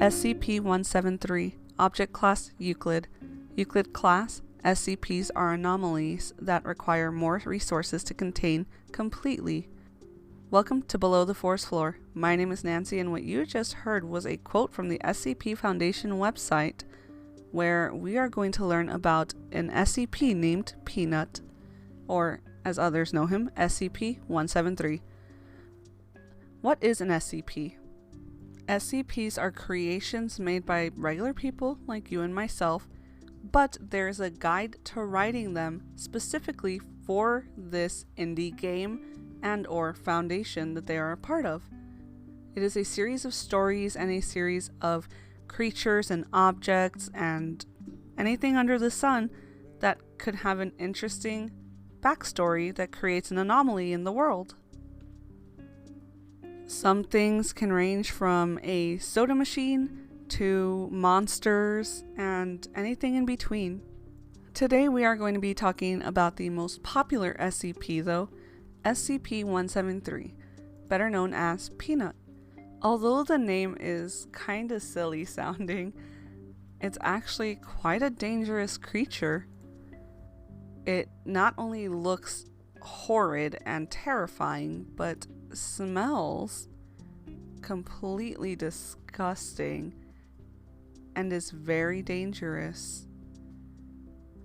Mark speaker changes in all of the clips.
Speaker 1: SCP-173, Object Class Euclid. Euclid Class, SCPs are anomalies that require more resources to contain completely. Welcome to Below the Forest Floor. My name is Nancy, and what you just heard was a quote from the SCP Foundation website, where we are going to learn about an SCP named Peanut, or as others know him, SCP-173. What is an SCP? SCPs are creations made by regular people like you and myself, but there's a guide to writing them specifically for this indie game and or foundation that they are a part of. It is a series of stories and a series of creatures and objects and anything under the sun that could have an interesting backstory that creates an anomaly in the world. Some things can range from a soda machine to monsters and anything in between. Today we are going to be talking about the most popular SCP though, SCP-173, better known as Peanut. Although the name is kinda silly sounding, it's actually quite a dangerous creature. It not only looks horrid and terrifying, but smells completely disgusting and is very dangerous.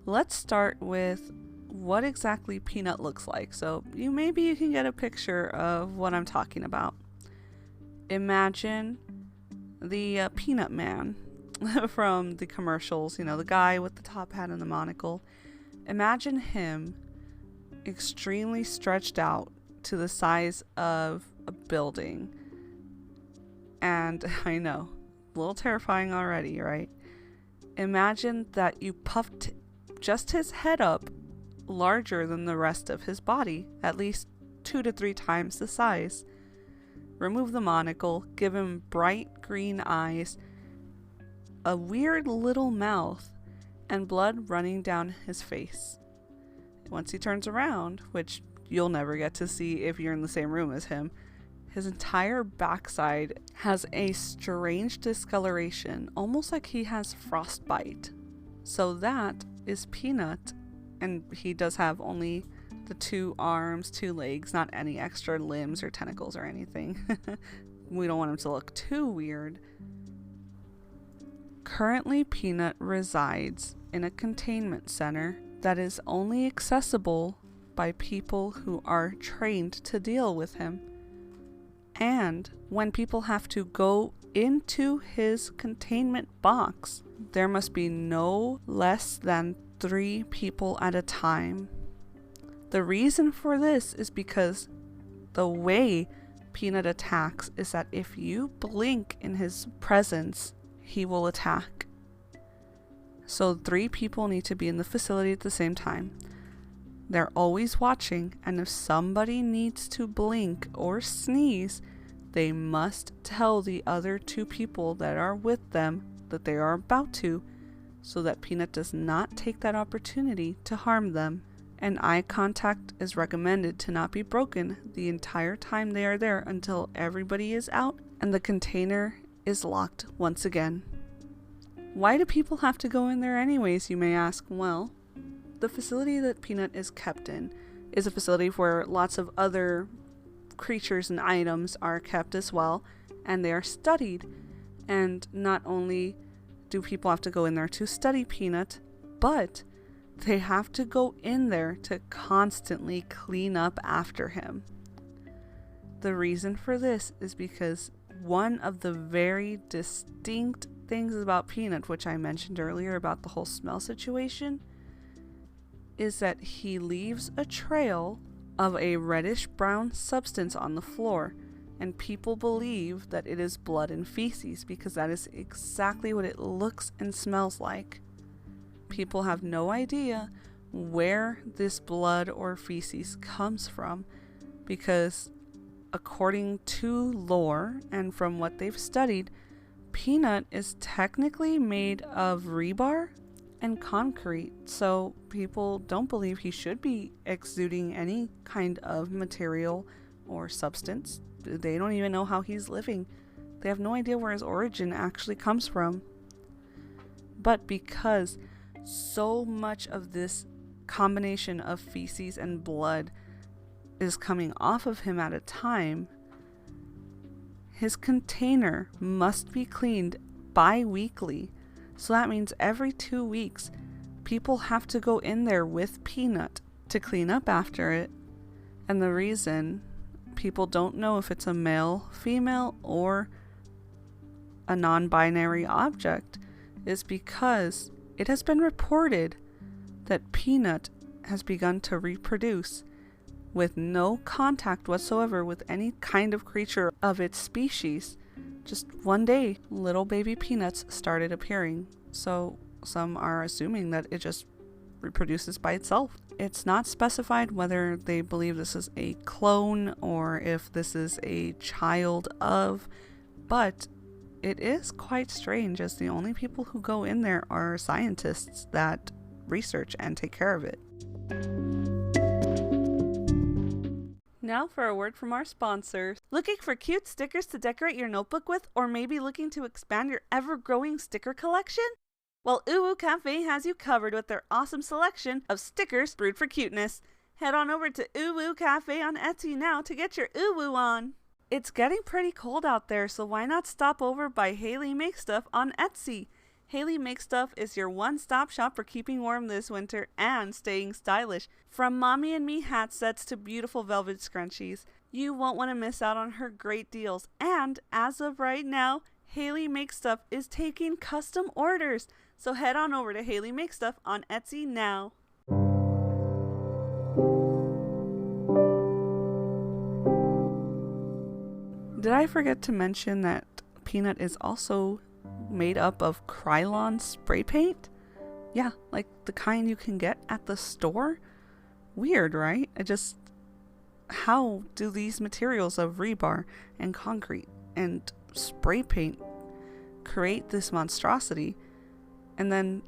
Speaker 1: Let's start with what exactly Peanut looks like, so maybe you can get a picture of what I'm talking about. Imagine the Peanut Man from the commercials, the guy with the top hat and the monocle. Imagine him extremely stretched out to the size of a building. And I know, a little terrifying already, right? Imagine that you puffed just his head up larger than the rest of his body, at least 2 to 3 times the size. Remove the monocle, give him bright green eyes, a weird little mouth, and blood running down his face. Once he turns around, which you'll never get to see if you're in the same room as him, his entire backside has a strange discoloration, almost like he has frostbite. So that is Peanut, and he does have only the 2 arms, 2 legs, not any extra limbs or tentacles or anything. We don't want him to look too weird. Currently, Peanut resides in a containment center that is only accessible by people who are trained to deal with him. And when people have to go into his containment box, there must be no less than 3 people at a time. The reason for this is because the way Peanut attacks is that if you blink in his presence, he will attack. So 3 people need to be in the facility at the same time. They're always watching, and if somebody needs to blink or sneeze, they must tell the other 2 people that are with them that they are about to, so that Peanut does not take that opportunity to harm them. And eye contact is recommended to not be broken the entire time they are there until everybody is out and the container is locked once again. Why do people have to go in there anyways, you may ask? Well, the facility that Peanut is kept in is a facility where lots of other creatures and items are kept as well, and they are studied. And not only do people have to go in there to study Peanut, but they have to go in there to constantly clean up after him. The reason for this is because one of the very distinct things about Peanut, which I mentioned earlier about the whole smell situation, is that he leaves a trail of a reddish-brown substance on the floor, and people believe that it is blood and feces because that is exactly what it looks and smells like. People have no idea where this blood or feces comes from because, according to lore and from what they've studied, Peanut is technically made of rebar and concrete, so people don't believe he should be exuding any kind of material or substance. They don't even know how he's living. They have no idea where his origin actually comes from. But because so much of this combination of feces and blood is coming off of him at a time, his container must be cleaned bi-weekly. So that means every 2 weeks, people have to go in there with Peanut to clean up after it. And the reason people don't know if it's a male, female, or a non-binary object is because it has been reported that Peanut has begun to reproduce with no contact whatsoever with any kind of creature of its species. Just one day, little baby Peanuts started appearing. So some are assuming that it just reproduces by itself. It's not specified whether they believe this is a clone or if this is a child of, but it is quite strange, as the only people who go in there are scientists that research and take care of it. Now for a word from our sponsors. Looking for cute stickers to decorate your notebook with, or maybe looking to expand your ever-growing sticker collection? Well, Uwu Cafe has you covered with their awesome selection of stickers brewed for cuteness. Head on over to Uwu Cafe on Etsy now to get your Uwu on. It's getting pretty cold out there, so why not stop over by Haley Make Stuff on Etsy? Haley Make Stuff is your one-stop shop for keeping warm this winter and staying stylish. From mommy and me hat sets to beautiful velvet scrunchies, you won't want to miss out on her great deals. And as of right now, Haley Make Stuff is taking custom orders. So head on over to Haley Make Stuff on Etsy now. Did I forget to mention that Peanut is also made up of Krylon spray paint? Yeah, like the kind you can get at the store? Weird, right? How do these materials of rebar and concrete and spray paint create this monstrosity and then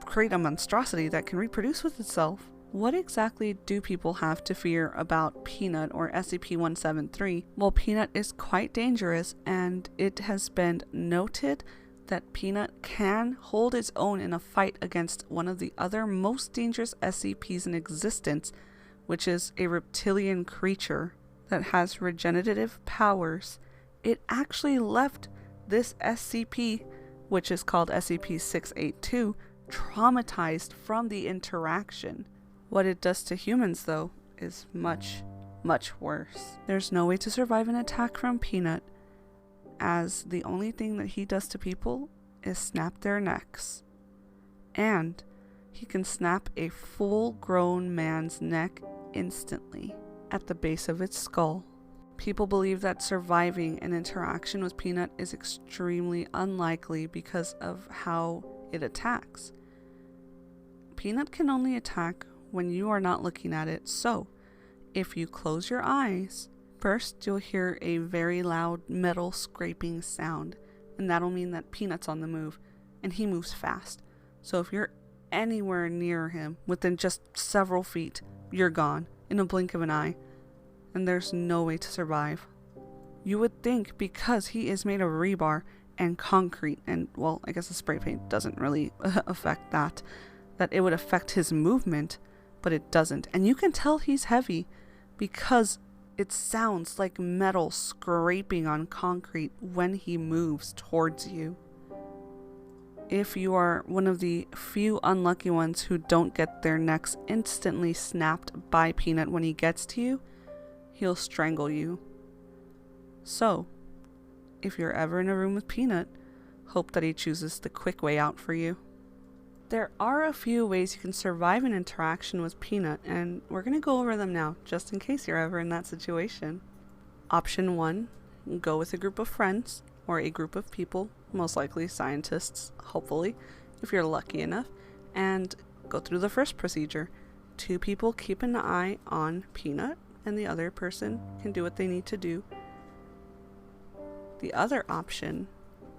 Speaker 1: create a monstrosity that can reproduce with itself? What exactly do people have to fear about Peanut or SCP-173? Well, Peanut is quite dangerous, and it has been noted that Peanut can hold its own in a fight against one of the other most dangerous SCPs in existence, which is a reptilian creature that has regenerative powers. It actually left this SCP, which is called SCP-682, traumatized from the interaction. What it does to humans, though, is much, much worse. There's no way to survive an attack from Peanut, as the only thing that he does to people is snap their necks. And he can snap a full-grown man's neck instantly at the base of its skull. People believe that surviving an interaction with Peanut is extremely unlikely because of how it attacks. Peanut can only attack when you are not looking at it, so if you close your eyes, first you'll hear a very loud metal scraping sound, and that'll mean that Peanut's on the move, and he moves fast. So if you're anywhere near him, within just several feet, you're gone in a blink of an eye, and there's no way to survive. You would think because he is made of rebar and concrete, and well, I guess the spray paint doesn't really affect that it would affect his movement, but it doesn't. And you can tell he's heavy because it sounds like metal scraping on concrete when he moves towards you. If you are one of the few unlucky ones who don't get their necks instantly snapped by Peanut when he gets to you, he'll strangle you. So, if you're ever in a room with Peanut, hope that he chooses the quick way out for you. There are a few ways you can survive an interaction with Peanut, and we're going to go over them now, just in case you're ever in that situation. Option 1, go with a group of friends, or a group of people, most likely scientists, hopefully, if you're lucky enough, and go through the first procedure. 2 people keep an eye on Peanut, and the other person can do what they need to do. The other option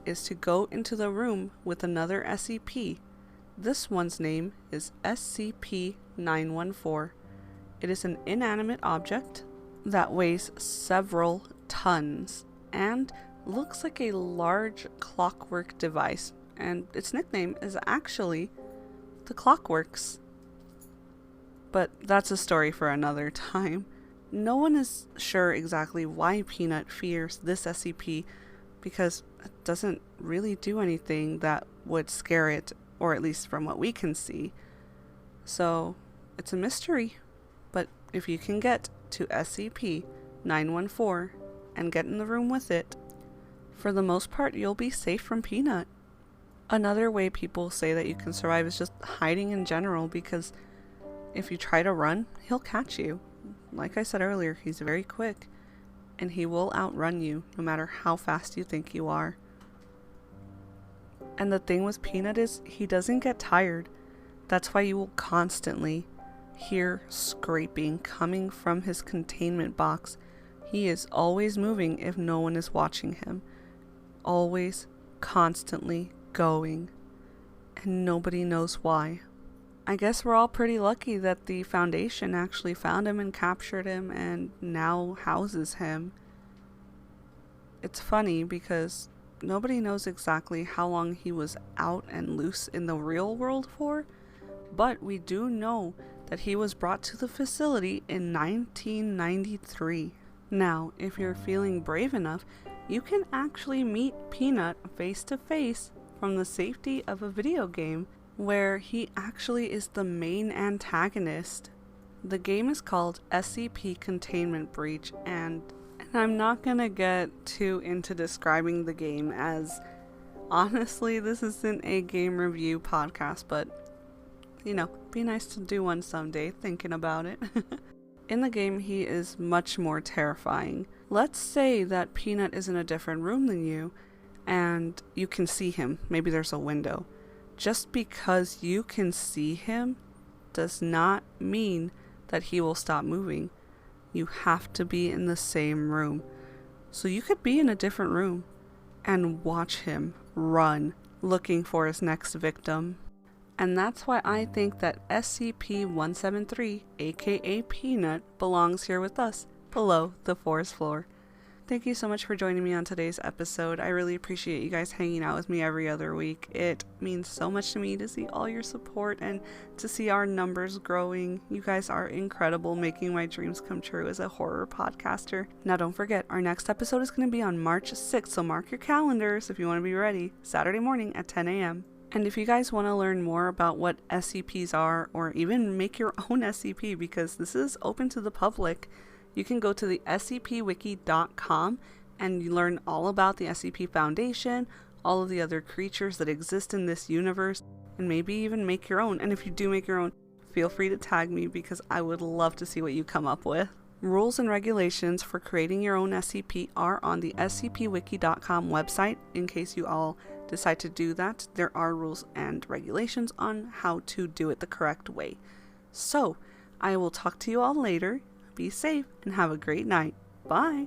Speaker 1: is to go into the room with another SCP. This one's name is SCP-914. It is an inanimate object that weighs several tons, and looks like a large clockwork device, and its nickname is actually the Clockworks. But that's a story for another time. No one is sure exactly why Peanut fears this SCP, because it doesn't really do anything that would scare it, or at least from what we can see. So it's a mystery. But if you can get to SCP-914 and get in the room with it, for the most part you'll be safe from Peanut. Another way people say that you can survive is just hiding in general, because if you try to run, he'll catch you. Like I said earlier, he's very quick, and he will outrun you no matter how fast you think you are. And the thing with Peanut is he doesn't get tired. That's why you will constantly hear scraping coming from his containment box. He is always moving if no one is watching him. Always, constantly going. And nobody knows why. I guess we're all pretty lucky that the Foundation actually found him and captured him and now houses him. It's funny because nobody knows exactly how long he was out and loose in the real world for, but we do know that he was brought to the facility in 1993. Now, if you're feeling brave enough, you can actually meet Peanut face to face from the safety of a video game, where he actually is the main antagonist. The game is called SCP Containment Breach, and I'm not gonna get too into describing the game, as honestly this isn't a game review podcast, but you know, be nice to do one someday, thinking about it. In the game, he is much more terrifying. Let's say that Peanut is in a different room than you, and you can see him. Maybe there's a window. Just because you can see him does not mean that he will stop moving. You have to be in the same room. So you could be in a different room and watch him run, looking for his next victim. And that's why I think that SCP-173, aka Peanut, belongs here with us, below the forest floor. Thank you so much for joining me on today's episode. I really appreciate you guys hanging out with me every other week. It means so much to me to see all your support and to see our numbers growing. You guys are incredible, making my dreams come true as a horror podcaster. Now don't forget, our next episode is going to be on March 6th, so mark your calendars if you want to be ready. Saturday morning at 10 a.m. And if you guys want to learn more about what SCPs are, or even make your own SCP, because this is open to the public, you can go to the scpwiki.com and you learn all about the SCP Foundation, all of the other creatures that exist in this universe, and maybe even make your own. And if you do make your own, feel free to tag me, because I would love to see what you come up with. Rules and regulations for creating your own SCP are on the scpwiki.com website. In case you all decide to do that, there are rules and regulations on how to do it the correct way. So, I will talk to you all later. Be safe and have a great night. Bye!